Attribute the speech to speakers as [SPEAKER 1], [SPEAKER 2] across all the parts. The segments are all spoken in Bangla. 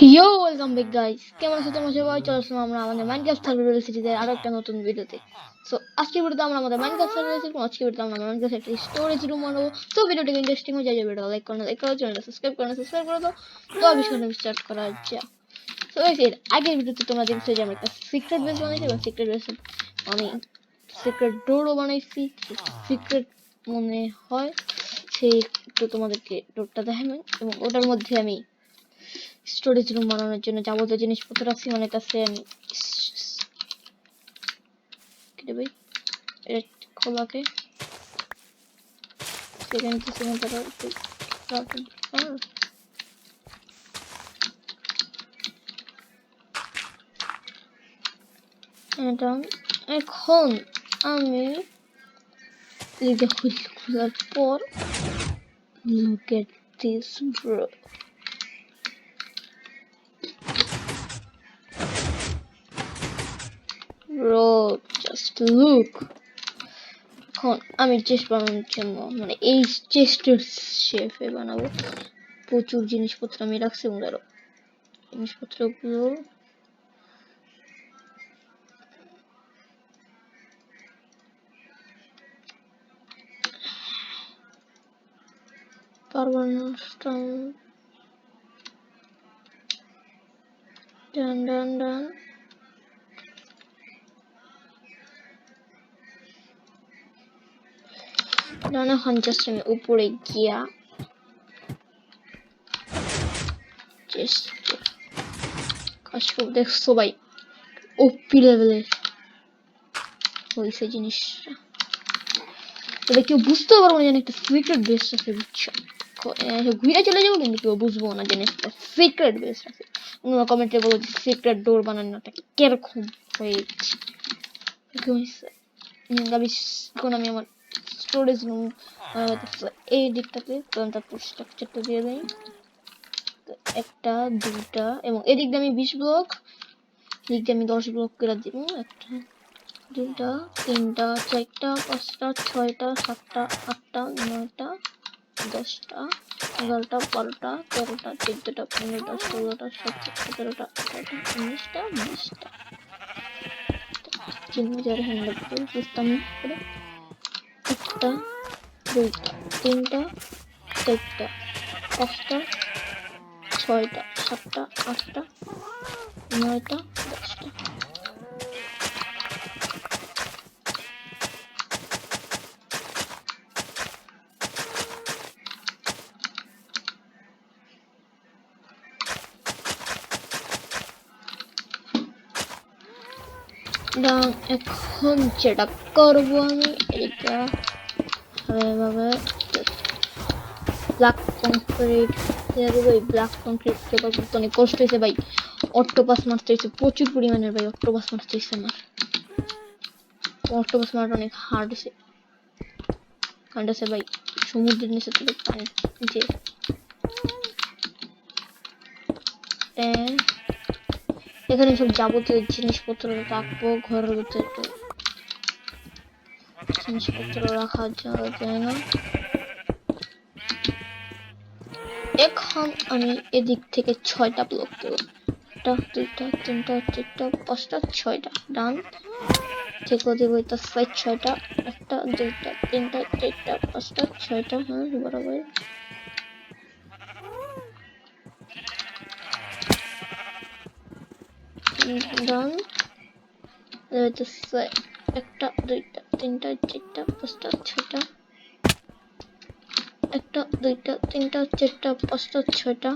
[SPEAKER 1] ইয়ো ওয়েলকাম ব্যাক গাইস, কেমন আছো তোমরা সবাই? চলে আসলাম আমরা আমাদের মাইনক্রাফট সার্ভাইভাল সিরিজের আরো একটা নতুন ভিডিওতে। সো আজকের ভিডিওতে আমরা আমাদের মাইনক্রাফট সার্ভাইভাল সিরিজ আজকের ভিডিওতে আমরা মাইনক্রাফট একটা স্টোরেজ রুম বানাবো। তো ভিডিওটা ইন্টারেস্টিং হয়ে যায়, ভিডিওটা লাইক করো, চ্যানেলটা সাবস্ক্রাইব করে দাও। তো আবিষ্কার স্টার্ট করা যাক। সো গাইস, এর আগের ভিডিওতে তোমরা দেখছো যে আমরা একটা সিক্রেট বেস বানাইছি এবং সিক্রেট বেস আমি সিক্রেট ডোরও বানাইছি। সিক্রেট মনে হয় সেই একটু তোমাদেরকে ডোরটা দেখাবো এবং ওটার মধ্যে আমি স্টোরেজ রুম বানানোর জন্য যাবতীয় জিনিসপত্র আছে অনেক আছে। আমি খোলাকে সেকেন্ড এটা এখন আমি লিখে খোলার পর look at this bro just look. এখন আমি চেস্ট বানানোর জন্য মানে এই চেস্টের শেপে বানাবো। প্রচুর জিনিসপত্র আমি রাখছি এবং ধরো জিনিসপত্রগুলো পারবো না। ডান ডান ডান ডান। এখন জাস্ট আমি উপরে গিয়া কাজ করবো। দেখছো ভাই, ওপি লেভেলের হয়েছে জিনিসটা। তবে কেউ বুঝতে পারবো না যেন একটা সিক্রেট বেস আছে, বুঝছো? ঘুরে চলে যাবো কিন্তু কেউ বুঝবো না যেন একটা সিক্রেট বেস আছে। কমেন্টে বলো যে সিক্রেট ডোর বানানোটা কিরকম হয়েছে। এখন আমি আমার স্টোরেজ রুম এই দিকটাতে তারপর স্ট্রাকচারটা দিয়ে দেই। একটা দুইটা এবং এদিক দিয়ে আমি 20 ব্লক, এদিক দিয়ে আমি 10 ব্লক করে দিব। একটা দুইটা তিনটা চারটা পাঁচটা ছয়টা সাতটা আটটা নয়টা 10টা 11টা 12টা 13টা 14টা 15টা 16টা 17টা 18টা 19টা 20টা। চিহ্ন হ্যান্ড সিস্টেম করে একটা দুইটা তিনটা চারটা পাঁচটা ছয়টা সাতটা আটটা নয়টা 10টা। এখন যেটা করবো আমি এটা এভাবে ব্ল্যাক কংক্রিট দেবো। এই ব্ল্যাক কংক্রিট থেকে করতে অনেক কষ্ট হয়েছে ভাই। অক্টোপাস মারতে হয়েছে প্রচুর পরিমাণের ভাই। অক্টোপাস মারতে হয়েছে আমার। অক্টোপাস মারাটা অনেক হার্ড হয়েছে ভাই। সমুদ্রের নিচে থেকে পানি যে এখানে সব যাবতীয় জিনিসপত্র রাখবো। ঘরের ভিতরে জিনিসপত্র রাখার যায় না। এখন আমি এদিক থেকে 6টা ব্লক দেবো। একটা দুইটা তিনটা চারটা পাঁচটা 6টা ডান থেকে দেবো। এটা সাইড 6টা একটা দুইটা তিনটা চারটা পাঁচটা 6টা। হ্যাঁ বরাবর ডান। একটা দুইটা তিনটা চারটা পাঁচটা 6টা একটা দুইটা তিনটা চারটা পাঁচটা 6টা।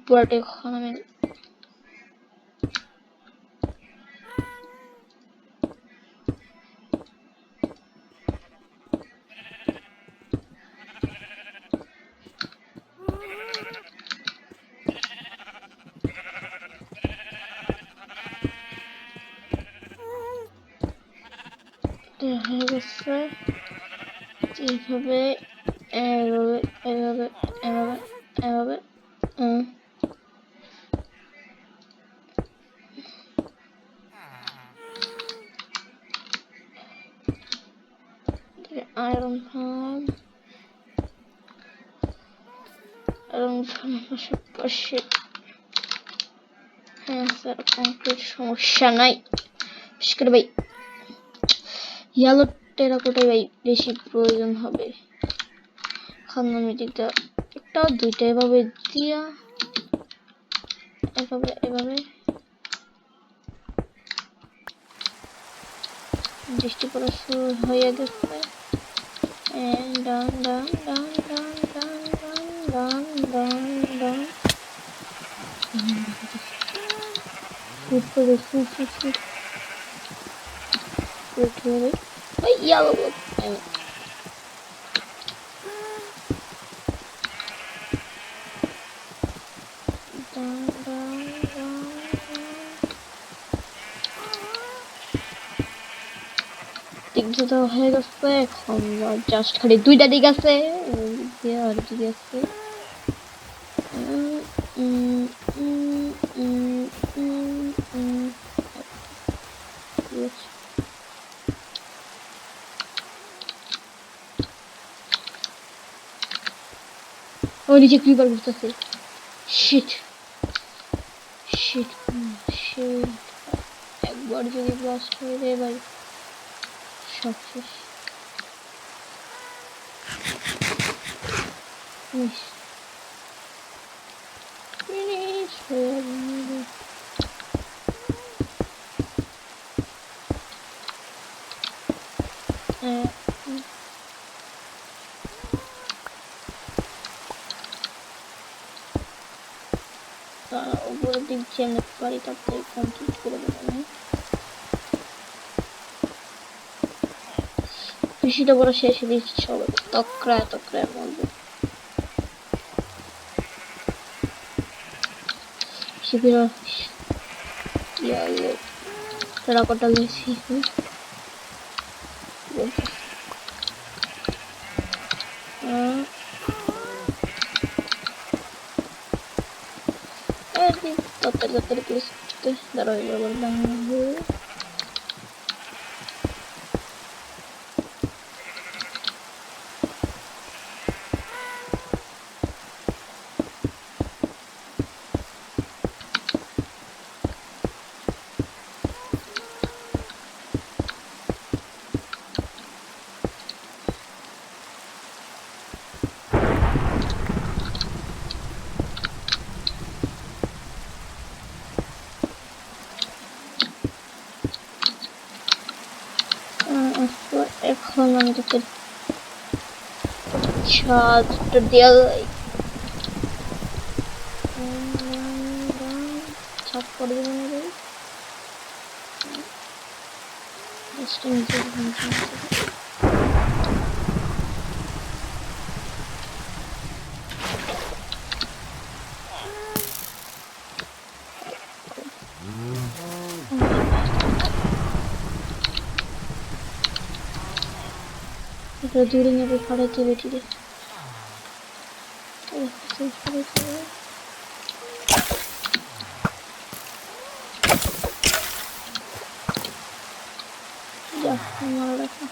[SPEAKER 1] পুরাটা এখন আমি হয়ে গেছে। এইভাবে এভাবে এভাবে এভাবে এভাবে আয়রন ফার্ম পাশাপাশি হ্যাঁ স্যার কংক্রিট সমস্যা নাই। বিশেষ করে ভাই ইয়েলো টেরাকোটাই ভাই বেশি প্রয়োজন হবে। খান্নামিটিটা একটা দুইটা এভাবে দিয়া এভাবে বৃষ্টি পড়া শুরু হয়ে গেছে। ডান ডান ডান ডান ডান ডান ডান ডান ডান ফুট করে ফুট ফুট ফুট ফুট হয়ে ভাই ইয়েলো দিকটা হয়ে গেছে। এখন জাস্ট খালি দুইটা দিক আছে আর দিক আছে। ও নিচে ক্রিপার করতেছে। শিট শিট শিট একবার যদি ব্লাস্ট হয়ে যায় ভাই সব শেষ। উপরের দিক চেনে পারি তাতে কমপ্লিট করে দেবো। কৃষিটা বড় শেষ দিচ্ছি সবাই তক্রায় বলবো শিবিরা টেরাকোটা লেছি তাড়াতাড়ি প্লিজ দাঁড়াও এবার বাংলা এখন আমি তোকে ছাদটা দেওয়া ছাদ করে দেবো না ভাই দূরে নেবে ফাড়াইতে বেটি রে যা মারা রাখা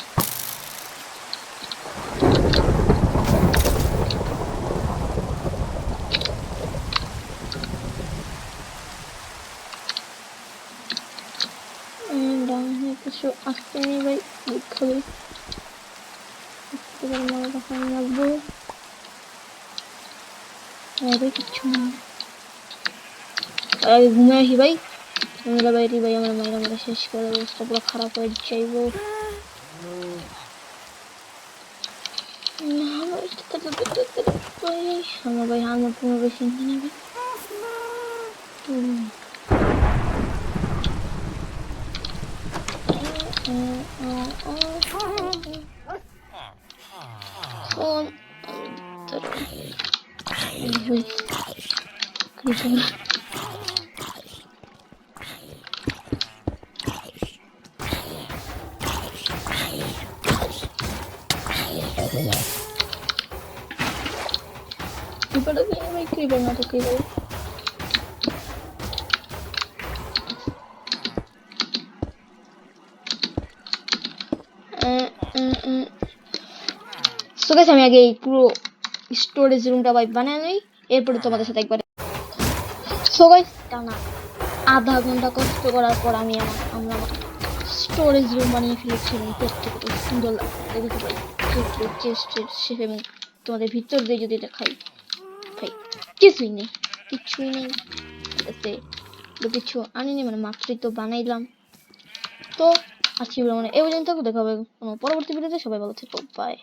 [SPEAKER 1] ডান হয়ে কিছু আসতে নেই ভাই খাবে মারা রাখা লাগবো কিচ্ছু না ঘুমে আসি ভাই আমরা বাইরে ভাই আমার মায়েরা মেরা শেষ করে অবস্থা পুরো খারাপ হয়ে যাইবো আমার ভাই আমার পুরো বেশি নেবে creeper not a creeper. So guys আমি আগে এই পুরো স্টোরেজ রুমটা বানিয়ে নিই, এরপরে তোমাদের সাথে একবার। সো গাইস টানা আধা ঘন্টা কষ্ট করার পর আমরা আমার স্টোরেজ রুম বানিয়ে ফেলেছি এবং দেখতে কত সুন্দর লাগছে দেখতে পাই চেস্টের শেপ। এবং তোমাদের ভিতর দিয়ে যদি দেখাই, ভাই কিছুই নেই, কিছুই নেই কিছু আনিনি, মানে মাত্রই তো বানাইলাম। তো আজকে মানে এই পর্যন্ত, দেখা হবে কোনো পরবর্তী ভিডিওতে। সবাই ভালো থেকো, বাই।